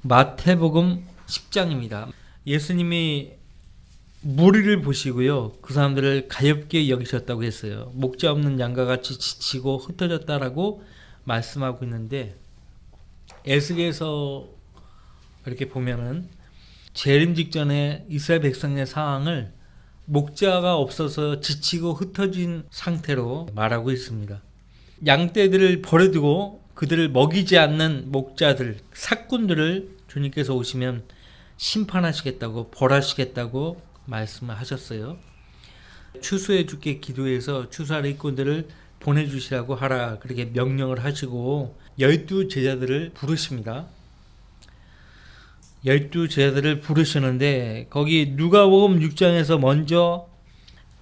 마태복음 10장입니다. 예수님이 무리를 보시고요. 그 사람들을 가엾게 여기셨다고 했어요. 목자 없는 양과 같이 지치고 흩어졌다라고 말씀하고 있는데, 에스겔서 이렇게 보면은 재림 직전에 이스라엘 백성의 상황을 목자가 없어서 지치고 흩어진 상태로 말하고 있습니다. 양떼들을 버려두고 그들을 먹이지 않는 목자들, 삭군들을 주님께서 오시면 심판하시겠다고, 벌하시겠다고 말씀을 하셨어요. 추수해 주께 기도해서 추수할 일꾼들을 보내주시라고 하라, 그렇게 명령을 하시고 12 제자들을 부르십니다. 12 제자들을 부르시는데, 거기 누가복음 6장에서 먼저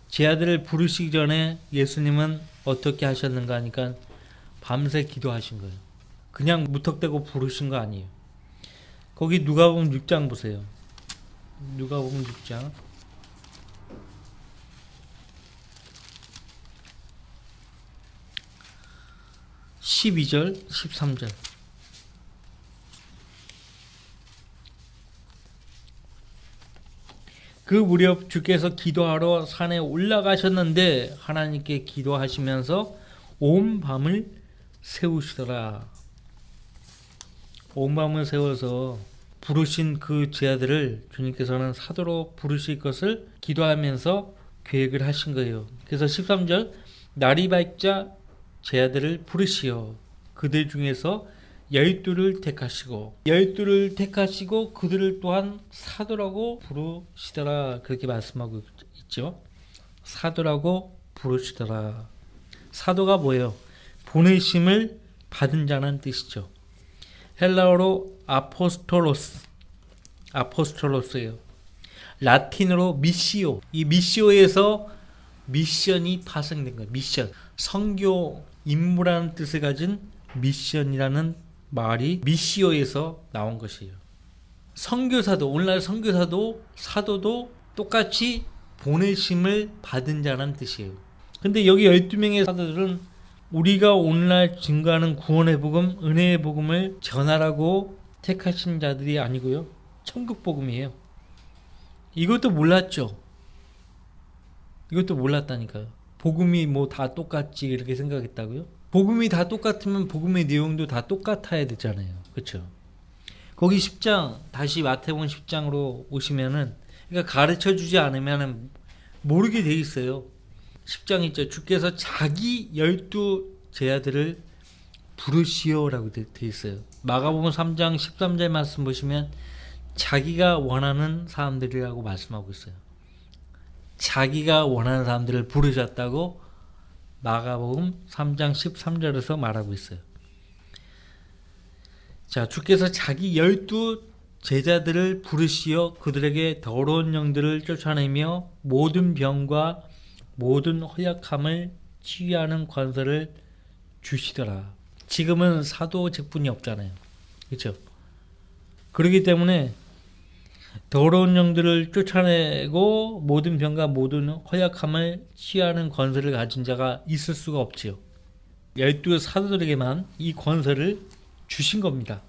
제자들을 부르시기 전에 예수님은 어떻게 하셨는가 하니까 밤새 기도하신 거예요. 그냥 무턱대고 부르신 거 아니에요. 거기 누가복음 6장 보세요. 누가복음 6장 12절 13절. 그 무렵 주께서 기도하러 산에 올라가셨는데 하나님께 기도하시면서 온 밤을 세우시더라. 온 밤을 세워서 부르신 그 제자들을 주님께서는 사도로 부르실 것을 기도하면서 계획을 하신 거예요. 그래서 13절, 날이 밝자 제자들을 부르시어 그들 중에서 12를 택하시고 그들을 또한 사도라고 부르시더라, 그렇게 말씀하고 있죠. 사도라고 부르시더라. 사도가 뭐예요? 보내심을 받은 자는 뜻이죠. 헬라어로 아포스톨로스예요. 라틴어로 미시오. 이 미시오에서 미션이 파생된 거예요. 미션. 선교 임무라는 뜻을 가진 미션이라는 말이 미시오에서 나온 것이에요. 선교사도, 오늘날 선교사도 사도도 똑같이 보내심을 받은 자라는 뜻이에요. 근데 여기 12명의 사도들은 우리가 오늘날 증거하는 구원의 복음, 은혜의 복음을 전하라고 택하신 자들이 아니고요. 천국 복음이에요. 이것도 몰랐죠. 이것도 몰랐다니까요. 복음이 뭐 다 똑같지 이렇게 생각했다고요? 복음이 다 똑같으면 복음의 내용도 다 똑같아야 되잖아요. 그렇죠? 거기 10장, 다시 마태복음 10장으로 오시면은, 그러니까 가르쳐 주지 않으면은 모르게 돼 있어요. 10장 있죠. 주께서 자기 12 제자들을 부르시오라고 돼 있어요. 마가복음 3장 13절 말씀 보시면 자기가 원하는 사람들이라고 말씀하고 있어요. 자기가 원하는 사람들을 부르셨다고 마가복음 3장 13절에서 말하고 있어요. 자, 주께서 자기 12 제자들을 부르시어 그들에게 더러운 영들을 쫓아내며 모든 병과 모든 허약함을 치유하는 권세를 주시더라. 지금은 사도직분이 없잖아요. 그렇죠? 그렇기 때문에 더러운 영들을 쫓아내고 모든 병과 모든 허약함을 치유하는 권세를 가진 자가 있을 수가 없지요. 12 사도들에게만 이 권세를 주신 겁니다.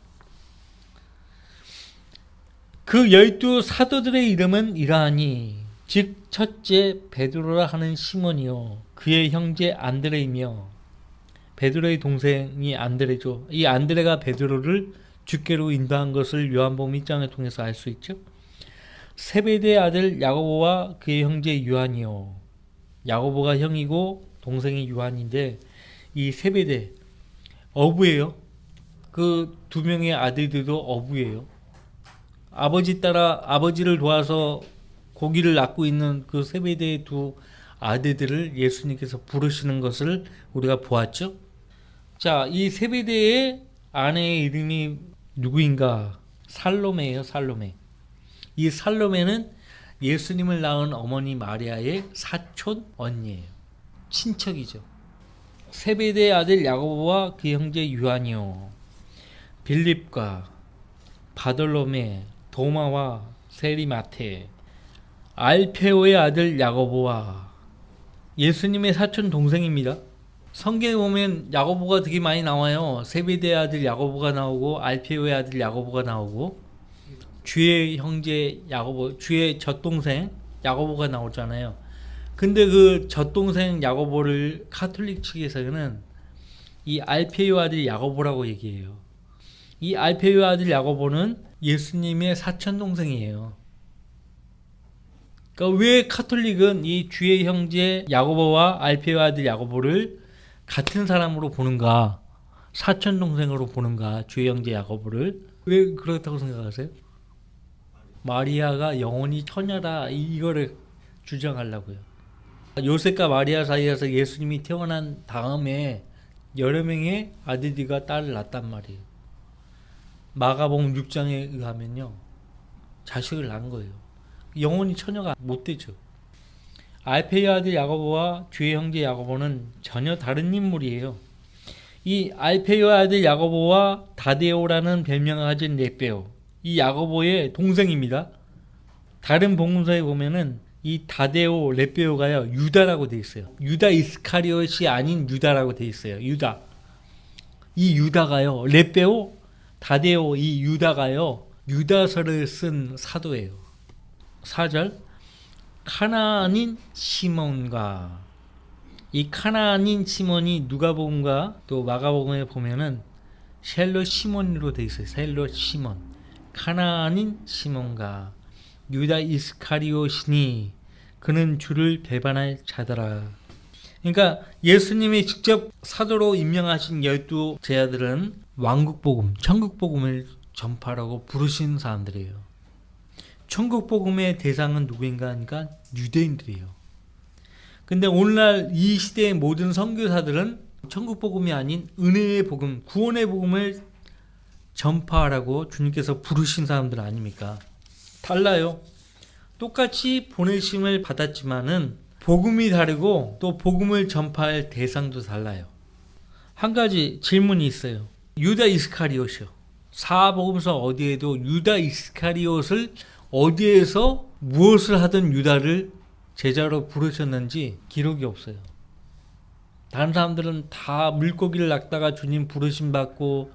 그 12 사도들의 이름은 이러하니, 즉 첫째 베드로라 하는 시몬이요 그의 형제 안드레이며, 베드로의 동생이 안드레죠. 이 안드레가 베드로를 주께로 인도한 것을 요한복음 1장을 통해서 알 수 있죠. 세베대의 아들 야고보와 그의 형제 요한이요. 야고보가 형이고 동생이 요한인데, 이 세베대 어부예요. 그 두 명의 아들들도 어부예요. 아버지 따라 아버지를 도와서 고기를 낚고 있는 그 세베대의 두 아들들을 예수님께서 부르시는 것을 우리가 보았죠. 자, 이 세베대의 아내의 이름이 누구인가? 살로메예요. 살로메. 이 살로메는 예수님을 낳은 어머니 마리아의 사촌 언니예요. 친척이죠. 세베대의 아들 야고보와 그 형제 요한이요 빌립과 바돌로메, 도마와 세리마테, 알페오의 아들 야고보와, 예수님의 사촌 동생입니다. 성경에 보면 야고보가 되게 많이 나와요. 세베대의 아들 야고보가 나오고 알페오의 아들 야고보가 나오고 주의 형제 야고보, 주의 젖동생 야고보가 나오잖아요. 근데 그 젖동생 야고보를 카톨릭 측에서는 이 알페오 아들 야고보라고 얘기해요. 이 알페오 아들 야고보는 예수님의 사촌동생이에요. 그러니까 왜 카톨릭은 이 주의 형제 야고보와 알페오 아들 야고보를 같은 사람으로 보는가, 사촌동생으로 보는가, 주의 형제 야고보를 왜 그렇다고 생각하세요? 마리아가 영원히 처녀다 이거를 주장하려고요. 요셉과 마리아 사이에서 예수님이 태어난 다음에 여러 명의 아들들과 딸을 낳았단 말이에요. 마가복음 6장에 의하면요, 자식을 낳은 거예요. 영원히 처녀가 못 되죠. 알페의 아들 야고보와 주의 형제 야고보는 전혀 다른 인물이에요. 이 알페의 아들 야고보와 다데오라는 별명을 가진 렛베오, 이 야고보의 동생입니다. 다른 복음서에 보면은 이 다데오, 렛베오가요 유다라고 돼 있어요. 유다 이스카리옷이 아닌 유다라고 돼 있어요. 유다. 이 유다가요, 렛베오, 다데오, 이 유다가요 유다서를 쓴 사도예요. 4절, 가나안인 시몬과, 이 가나안인 시몬이 누가복음과 또 마가복음에 보면은 셀로 시몬으로 돼 있어요. 셀로 시몬. 가나안인 시몬과 유다 이스카리오시니 그는 주를 배반할 자더라. 그러니까 예수님이 직접 사도로 임명하신 12 제자들은 왕국복음, 천국복음을 전파하라고 부르신 사람들이에요. 천국복음의 대상은 누구인가 하니까 유대인들이에요. 근데 오늘날 이 시대의 모든 선교사들은 천국복음이 아닌 은혜의 복음, 구원의 복음을 전파하라고 주님께서 부르신 사람들 아닙니까? 달라요. 똑같이 보내심을 받았지만은 복음이 다르고 또 복음을 전파할 대상도 달라요. 한 가지 질문이 있어요. 유다 이스카리옷이요. 사복음서 어디에도 유다 이스카리옷을 어디에서 무엇을 하던 유다를 제자로 부르셨는지 기록이 없어요. 다른 사람들은 다 물고기를 낚다가 주님 부르심 받고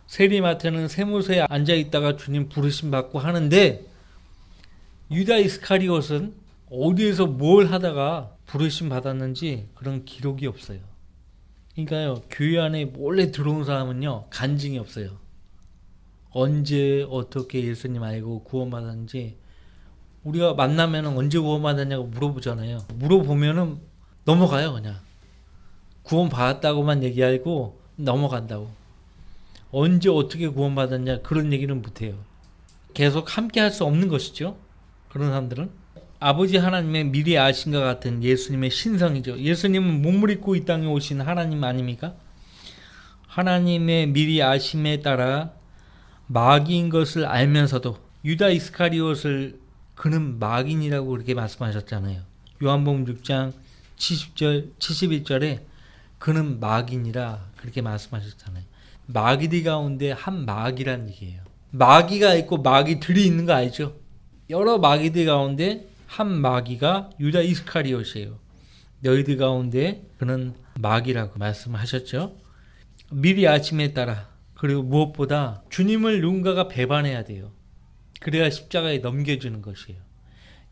세리마트는 세무서에 앉아 있다가 주님 부르심 받고 하는데 유다 이스카리옷은 어디에서 뭘 하다가 부르심 받았는지 그런 기록이 없어요. 그러니까요, 교회 안에 몰래 들어온 사람은요 간증이 없어요. 언제 어떻게 예수님 알고 구원받았는지 우리가 만나면 언제 구원받았냐고 물어보잖아요. 물어보면은 넘어가요. 그냥 구원받았다고만 얘기하고 넘어간다고. 언제 어떻게 구원받았냐 그런 얘기는 못해요. 계속 함께 할 수 없는 것이죠. 그런 사람들은 아버지 하나님의 미리 아신과 같은 예수님의 신성이죠. 예수님은 몸을 입고 이 땅에 오신 하나님 아닙니까? 하나님의 미리 아심에 따라 마귀인 것을 알면서도 유다 이스카리옷을 그는 마귀인이라고 그렇게 말씀하셨잖아요. 요한복음 6장 70절, 71절에 그는 마귀인이라 그렇게 말씀하셨잖아요. 마귀들 가운데 한 마귀란 얘기예요. 마귀가 있고 마귀들이 있는 거 알죠? 여러 마귀들 가운데 한 마귀가 유다 이스카리옷이에요. 너희들 가운데 그는 마귀라고 말씀하셨죠. 미리 아침에 따라, 그리고 무엇보다 주님을 누군가가 배반해야 돼요. 그래야 십자가에 넘겨주는 것이에요.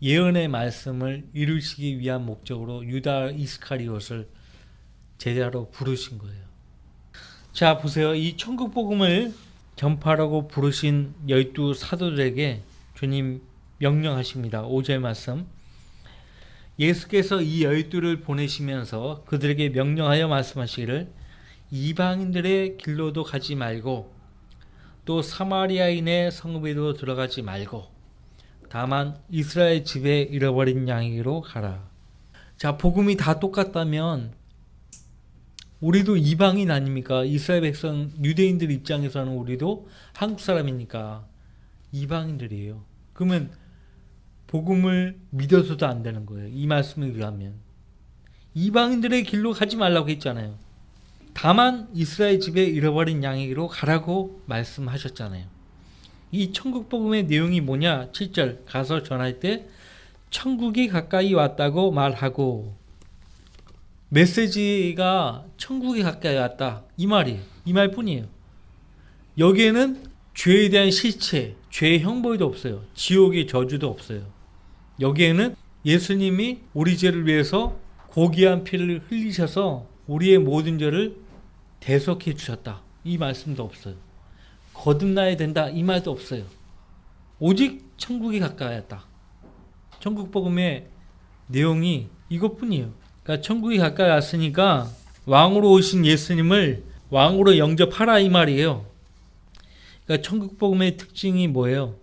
예언의 말씀을 이루시기 위한 목적으로 유다 이스카리옷을 제자로 부르신 거예요. 자, 보세요. 이 천국복음을 전파하라고 부르신 12 사도들에게 주님 명령하십니다. 5절 말씀. 예수께서 이 12를 보내시면서 그들에게 명령하여 말씀하시기를 이방인들의 길로도 가지 말고 또 사마리아인의 성읍에도 들어가지 말고 다만 이스라엘 집에 잃어버린 양에게로 가라. 자, 복음이 다 똑같다면 우리도 이방인 아닙니까? 이스라엘 백성, 유대인들 입장에서는 우리도 한국 사람이니까 이방인들이에요. 그러면 복음을 믿어서도 안 되는 거예요. 이 말씀에 의하면. 이방인들의 길로 가지 말라고 했잖아요. 다만 이스라엘 집에 잃어버린 양에게로 가라고 말씀하셨잖아요. 이 천국 복음의 내용이 뭐냐? 7절 가서 전할 때 천국이 가까이 왔다고 말하고 메시지가 천국에 가까이 왔다. 이 말이에요. 이 말뿐이에요. 여기에는 죄에 대한 실체, 죄의 형벌도 없어요. 지옥의 저주도 없어요. 여기에는 예수님이 우리 죄를 위해서 고귀한 피를 흘리셔서 우리의 모든 죄를 대속해 주셨다. 이 말씀도 없어요. 거듭나야 된다. 이 말도 없어요. 오직 천국이 가까이 왔다. 천국 복음의 내용이 이것뿐이에요. 그러니까 천국이 가까이 왔으니까 왕으로 오신 예수님을 왕으로 영접하라 이 말이에요. 그러니까 천국 복음의 특징이 뭐예요?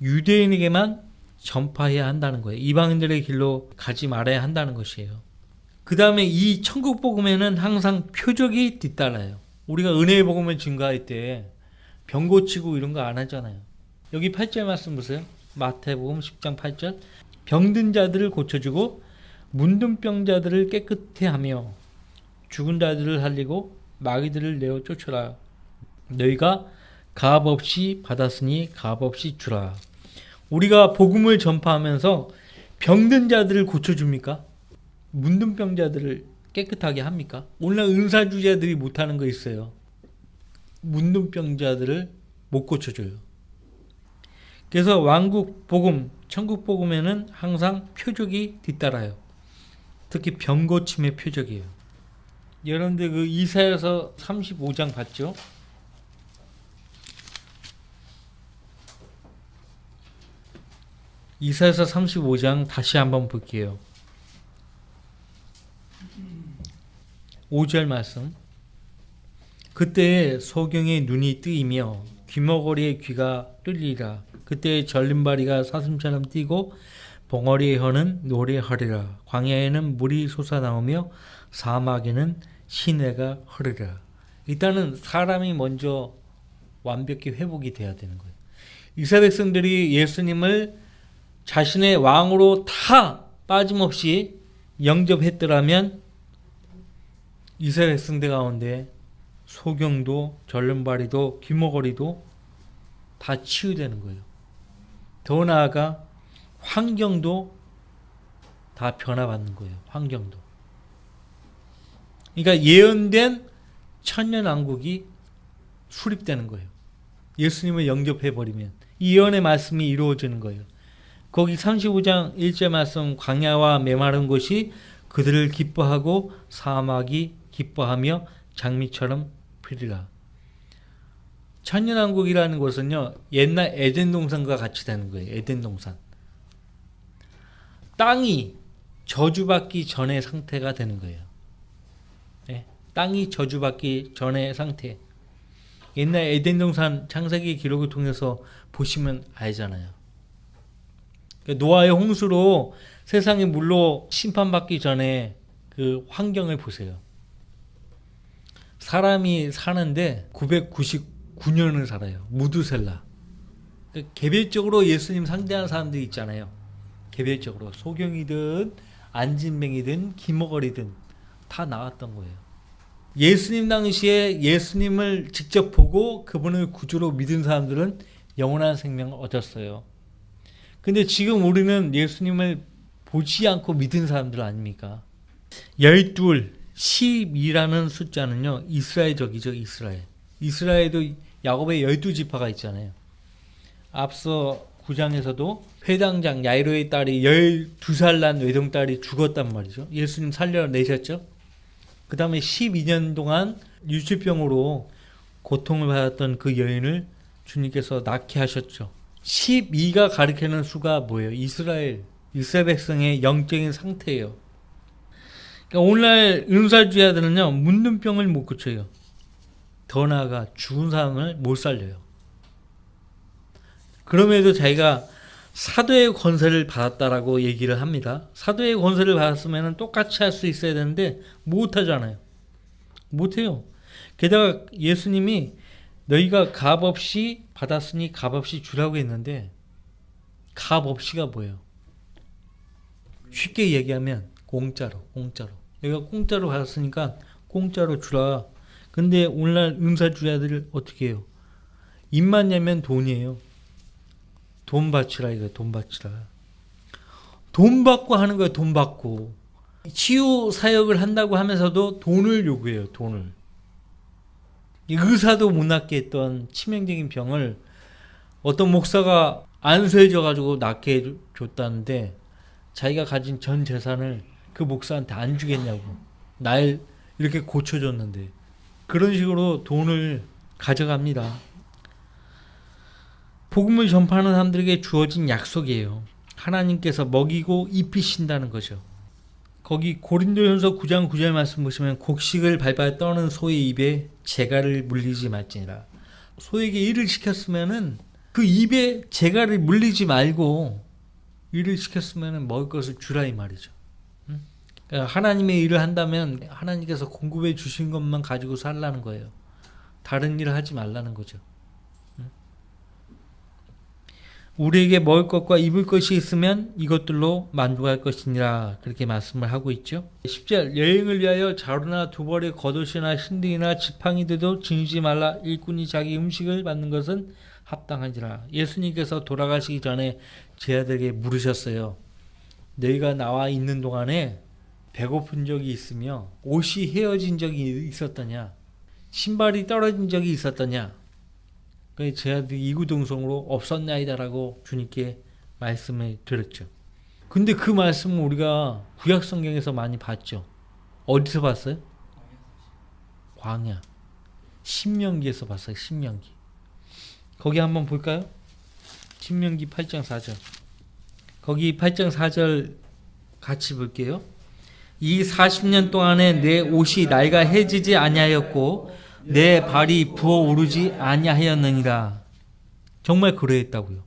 유대인에게만 전파해야 한다는 거예요. 이방인들의 길로 가지 말아야 한다는 것이에요. 그 다음에 이 천국 복음에는 항상 표적이 뒤따라요. 우리가 은혜의 복음을 증거할 때 병 고치고 이런 거 안 하잖아요. 여기 8절 말씀 보세요. 마태복음 10장 8절. 병든 자들을 고쳐주고 문둥병자들을 깨끗해 하며 죽은 자들을 살리고 마귀들을 내어 쫓으라. 너희가 값 없이 받았으니 값 없이 주라. 우리가 복음을 전파하면서 병든 자들을 고쳐줍니까? 문둥병자들을 깨끗하게 합니까? 오늘 은사주자들이 못하는 거 있어요. 문둥병자들을 못 고쳐줘요. 그래서 왕국 복음, 천국 복음에는 항상 표적이 뒤따라요. 특히 병 고침의 표적이에요. 여러분들 그 이사야서 35장 봤죠? 이사야서 35장 다시 한번 볼게요. 5절 말씀. 그때 소경의 눈이 뜨이며 귀머거리의 귀가 뚫리라. 그때 절름발이가 사슴처럼 뛰고 봉어리의 혀는 노래하리라. 광야에는 물이 솟아나오며 사막에는 시내가 흐르리라. 일단은 사람이 먼저 완벽히 회복이 돼야 되는 거예요. 이스라엘 백성들이 예수님을 자신의 왕으로 다 빠짐없이 영접했더라면 이스라엘 백성들 가운데 소경도 절름발이도 귀머거리도 다 치유되는 거예요. 더 나아가 환경도 다 변화받는 거예요. 환경도. 그러니까 예언된 천년왕국이 수립되는 거예요. 예수님을 영접해버리면 이 예언의 말씀이 이루어지는 거예요. 거기 35장 1절 말씀 광야와 메마른 곳이 그들을 기뻐하고 사막이 기뻐하며 장미처럼 피리라. 천년왕국이라는 것은요, 옛날 에덴 동산과 같이 되는 거예요. 에덴 동산. 땅이 저주받기 전의 상태가 되는 거예요. 네? 땅이 저주받기 전의 상태. 옛날 에덴 동산 창세기 기록을 통해서 보시면 알잖아요. 노아의 홍수로 세상이 물로 심판받기 전에 그 환경을 보세요. 사람이 사는데 999년을 살아요. 무두셀라. 개별적으로 예수님 상대하는 사람들이 있잖아요. 개별적으로 소경이든 안진뱅이든 기머거리든 다 나왔던 거예요. 예수님 당시에 예수님을 직접 보고 그분을 구주로 믿은 사람들은 영원한 생명을 얻었어요. 근데 지금 우리는 예수님을 보지 않고 믿은 사람들 아닙니까? 12, 12라는 숫자는요, 이스라엘적이죠, 이스라엘. 이스라엘도 야곱의 12지파가 있잖아요. 앞서 9장에서도 회당장 야이로의 딸이 12살 난 외동딸이 죽었단 말이죠. 예수님 살려내셨죠. 그 다음에 12년 동안 유치병으로 고통을 받았던 그 여인을 주님께서 낳게 하셨죠. 12가 가리키는 수가 뭐예요? 이스라엘 백성의 영적인 상태예요. 그러니까 오늘날 은사주의자들은요, 문둥병을 못 고쳐요. 더 나아가 죽은 사람을 못 살려요. 그럼에도 자기가 사도의 권세를 받았다라고 얘기를 합니다. 사도의 권세를 받았으면 똑같이 할 수 있어야 되는데 못하잖아요. 못해요. 게다가 예수님이 너희가 값 없이 받았으니 값 없이 주라고 했는데 값 없이가 뭐예요? 쉽게 얘기하면 공짜로. 내가 공짜로 받았으니까 공짜로 주라. 근데 오늘날 은사주의자들 어떻게 해요? 입만 내면 돈이에요. 돈 바치라 이거예요. 돈 바치라. 돈 받고 하는 거예요. 돈 받고. 치유 사역을 한다고 하면서도 돈을 요구해요. 돈을. 의사도 못 낫게 했던 치명적인 병을 어떤 목사가 안수해줘 가지고 낫게 해줬다는데 자기가 가진 전 재산을 그 목사한테 안 주겠냐고. 날 이렇게 고쳐줬는데. 그런 식으로 돈을 가져갑니다. 복음을 전파하는 사람들에게 주어진 약속이에요. 하나님께서 먹이고 입히신다는 거죠. 거기 고린도전서 9장 9절 말씀 보시면 곡식을 발발 떠는 소의 입에 재갈을 물리지 말지니라. 소에게 일을 시켰으면은 그 입에 재갈을 물리지 말고 일을 시켰으면은 먹을 것을 주라 이 말이죠. 그러니까 하나님의 일을 한다면 하나님께서 공급해 주신 것만 가지고 살라는 거예요. 다른 일을 하지 말라는 거죠. 우리에게 먹을 것과 입을 것이 있으면 이것들로 만족할 것이니라 그렇게 말씀을 하고 있죠. 10절 여행을 위하여 자루나 두벌의 겉옷이나 신등이나 지팡이 들도 지니지 말라. 일꾼이 자기 음식을 받는 것은 합당하니라. 예수님께서 돌아가시기 전에 제자들에게 물으셨어요. 너희가 나와 있는 동안에 배고픈 적이 있으며 옷이 헤어진 적이 있었더냐, 신발이 떨어진 적이 있었더냐. 제자들이 이구동성으로 없었나이다라고 주님께 말씀을 드렸죠. 근데 그 말씀은 우리가 구약 성경에서 많이 봤죠. 어디서 봤어요? 광야. 신명기에서 봤어요. 신명기. 거기 한번 볼까요? 신명기 8장 4절. 거기 8장 4절 같이 볼게요. 이 40년 동안에 내 옷이 낡아해지지 아니하였고 내 발이 부어오르지 아니하였느니라. 정말 그러했다고요.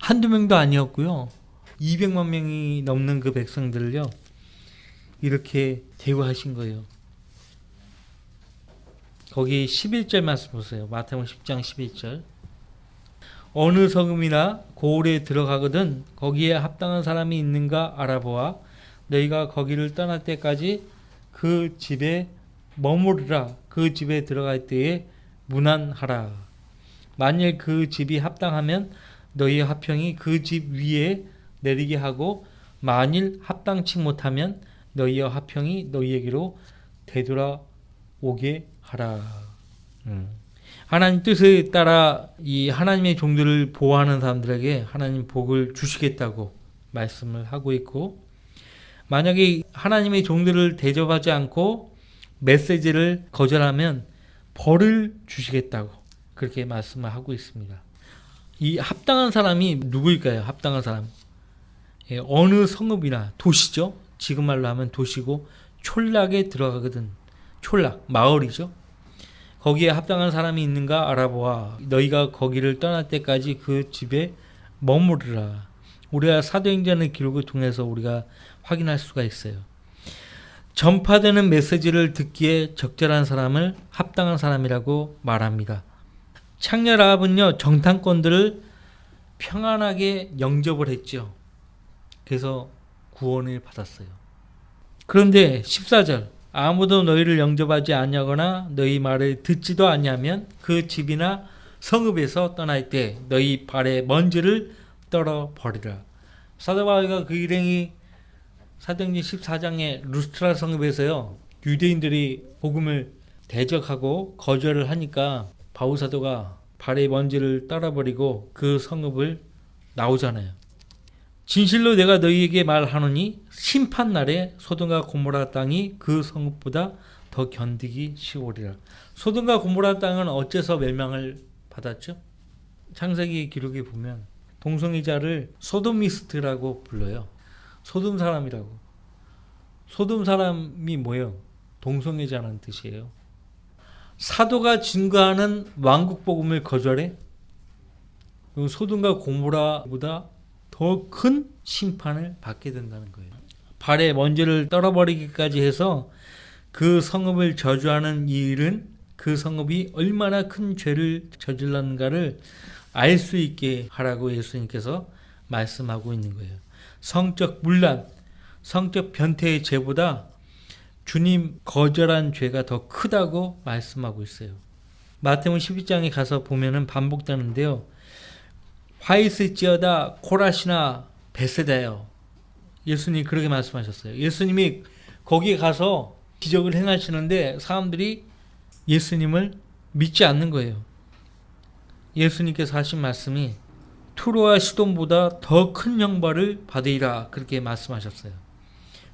한두 명도 아니었고요. 200만 명이 넘는 그 백성들을요. 이렇게 대우하신 거예요. 거기 11절 말씀 보세요. 마태복음 10장 11절. 어느 성읍이나 고을에 들어가거든 거기에 합당한 사람이 있는가 알아보아 너희가 거기를 떠날 때까지 그 집에 머무르라. 그 집에 들어갈 때에 문안하라. 만일 그 집이 합당하면 너희의 화평이 그 집 위에 내리게 하고 만일 합당치 못하면 너희의 화평이 너희에게로 되돌아오게 하라. 하나님 뜻에 따라 이 하나님의 종들을 보호하는 사람들에게 하나님 복을 주시겠다고 말씀을 하고 있고, 만약에 하나님의 종들을 대접하지 않고 메시지를 거절하면 벌을 주시겠다고 그렇게 말씀을 하고 있습니다. 이 합당한 사람이 누구일까요? 합당한 사람. 어느 성읍이나 도시죠. 지금 말로 하면 도시고 촌락에 들어가거든. 촌락, 마을이죠. 거기에 합당한 사람이 있는가 알아보아 너희가 거기를 떠날 때까지 그 집에 머무르라. 우리가 사도행전의 기록을 통해서 우리가 확인할 수가 있어요. 전파되는 메시지를 듣기에 적절한 사람을 합당한 사람이라고 말합니다. 창녀 라합은요, 정탐꾼들을 평안하게 영접을 했죠. 그래서 구원을 받았어요. 그런데 14절 아무도 너희를 영접하지 아니하거나 너희 말을 듣지도 아니하면 그 집이나 성읍에서 떠날 때 너희 발에 먼지를 떨어 버리라. 사도 바울과 그 일행이 사도행전 14장의 루스트라 성읍에서요, 유대인들이 복음을 대적하고 거절을 하니까 바울 사도가 발에 먼지를 떨어버리고 그 성읍을 나오잖아요. 진실로 내가 너희에게 말하노니 심판날에 소돔과 고모라 땅이 그 성읍보다 더 견디기 쉬우리라. 소돔과 고모라 땅은 어째서 멸망을 받았죠? 창세기 기록에 보면 동성애자를 소돔미스트라고 불러요. 소돔 사람이라고. 소돔 사람이 뭐예요? 동성애자라는 뜻이에요. 사도가 증거하는 왕국 복음을 거절해? 소돔과 고모라보다 더 큰 심판을 받게 된다는 거예요. 발에 먼지를 떨어버리기까지 해서 그 성읍을 저주하는 이 일은 그 성읍이 얼마나 큰 죄를 저질렀는가를 알 수 있게 하라고 예수님께서 말씀하고 있는 거예요. 성적 문란, 성적 변태의 죄보다 주님 거절한 죄가 더 크다고 말씀하고 있어요. 마태복음 12장에 가서 보면은 반복되는데요. 화 있을지어다 코라시나 베세다요. 예수님이 그렇게 말씀하셨어요. 예수님이 거기에 가서 기적을 행하시는데 사람들이 예수님을 믿지 않는 거예요. 예수님께서 하신 말씀이 투로와 시돈보다 더 큰 형벌을 받으리라 그렇게 말씀하셨어요.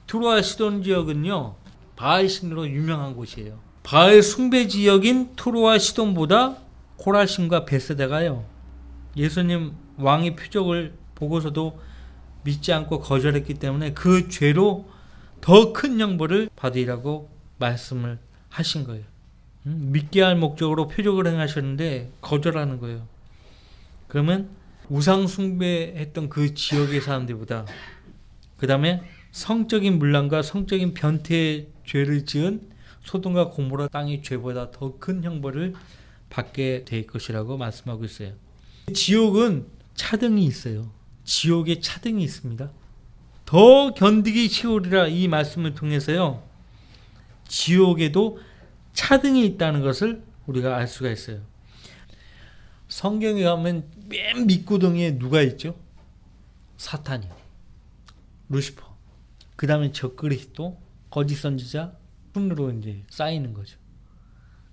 투로와 시돈 지역은요, 바알 신으로 유명한 곳이에요. 바알 숭배 지역인 투로와 시돈보다 코라신과 베세다가요, 예수님 왕의 표적을 보고서도 믿지 않고 거절했기 때문에 그 죄로 더 큰 형벌을 받으리라고 말씀을 하신 거예요. 믿게 할 목적으로 표적을 행하셨는데 거절하는 거예요. 그러면 우상 숭배했던 그 지역의 사람들보다, 그 다음에 성적인 문란과 성적인 변태의 죄를 지은 소돔과 고모라 땅의 죄보다 더 큰 형벌을 받게 될 것이라고 말씀하고 있어요. 지옥은 차등이 있어요. 지옥에 차등이 있습니다. 더 견디기 쉬우리라 이 말씀을 통해서요, 지옥에도 차등이 있다는 것을 우리가 알 수가 있어요. 성경에 가면 맨 밑구덩이에 누가 있죠? 사탄이요. 루시퍼. 그 다음에 적그리스도, 거짓 선지자, 순으로 이제 쌓이는 거죠.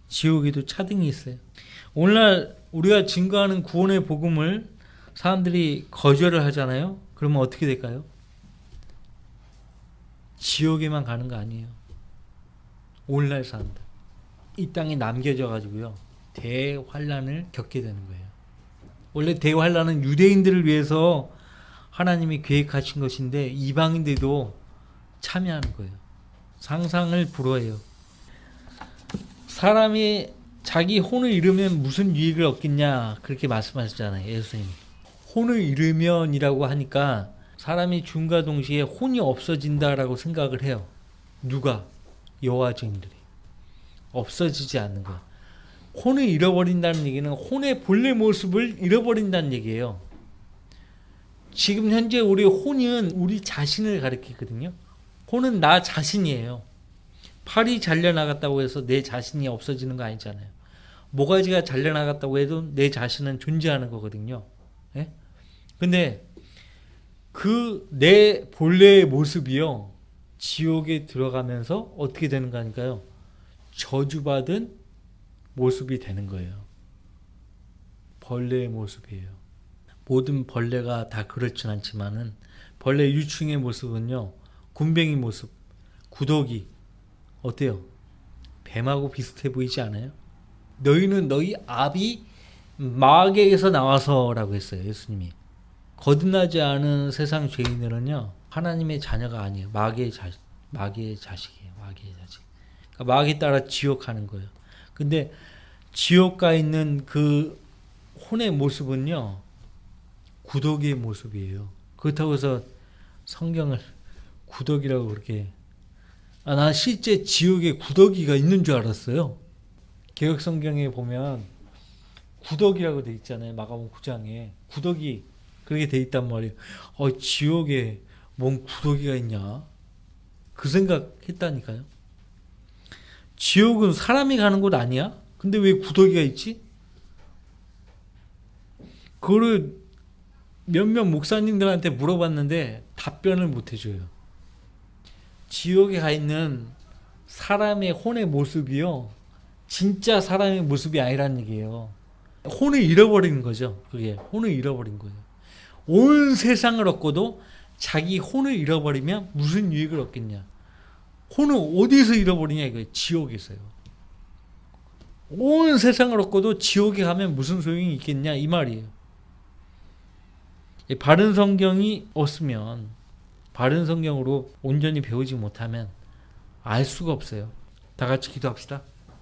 지옥에도 차등이 있어요. 오늘날 우리가 증거하는 구원의 복음을 사람들이 거절을 하잖아요. 그러면 어떻게 될까요? 지옥에만 가는 거 아니에요. 오늘날 사람들. 이 땅에 남겨져 가지고요, 대환란을 겪게 되는 거예요. 원래 대환란은 유대인들을 위해서 하나님이 계획하신 것인데 이방인들도 참여하는 거예요. 상상을 불허해요. 사람이 자기 혼을 잃으면 무슨 유익을 얻겠냐 그렇게 말씀하셨잖아요, 예수님이. 혼을 잃으면이라고 하니까 사람이 죽음과 동시에 혼이 없어진다라고 생각을 해요. 누가? 여호와 증인들이. 없어지지 않는 거예요. 혼을 잃어버린다는 얘기는 혼의 본래 모습을 잃어버린다는 얘기예요. 지금 현재 우리 혼은 우리 자신을 가리키거든요. 혼은 나 자신이에요. 팔이 잘려나갔다고 해서 내 자신이 없어지는 거 아니잖아요. 모가지가 잘려나갔다고 해도 내 자신은 존재하는 거거든요. 예? 근데 그 내 본래의 모습이요, 지옥에 들어가면서 어떻게 되는 거니까요, 저주받은 모습이 되는 거예요. 벌레의 모습이에요. 모든 벌레가 다 그렇진 않지만은 벌레 유충의 모습은요, 군뱅이 모습, 구더기, 어때요? 뱀하고 비슷해 보이지 않아요? 너희는 너희 아비 마귀에서 나와서라고 했어요, 예수님이. 거듭나지 않은 세상 죄인들은요, 하나님의 자녀가 아니에요. 마귀의 자식이에요. 마귀의 자식. 그러니까 마귀 따라 지옥 가는 거예요. 근데 지옥 가 있는 그 혼의 모습은요, 구더기의 모습이에요. 그렇다고 해서 성경을 구더기라고 그렇게, 난 실제 지옥에 구더기가 있는 줄 알았어요. 개역 성경에 보면 구더기라고 돼 있잖아요. 마가복음 9장에 구더기 그렇게 돼 있단 말이에요. 지옥에 뭔 구더기가 있냐? 그 생각했다니까요. 지옥은 사람이 가는 곳 아니야? 근데 왜 구더기가 있지? 그거를 몇몇 목사님들한테 물어봤는데 답변을 못 해줘요. 지옥에 가 있는 사람의 혼의 모습이요, 진짜 사람의 모습이 아니라는 얘기예요. 혼을 잃어버리는 거죠. 그게 혼을 잃어버린 거예요. 온 세상을 얻고도 자기 혼을 잃어버리면 무슨 유익을 얻겠냐? 혼을 어디서 잃어버리냐 이거예요. 지옥에서요. 온 세상을 얻고도 지옥에 가면 무슨 소용이 있겠냐 이 말이에요. 바른 성경이 없으면, 바른 성경으로 온전히 배우지 못하면 알 수가 없어요. 다 같이 기도합시다.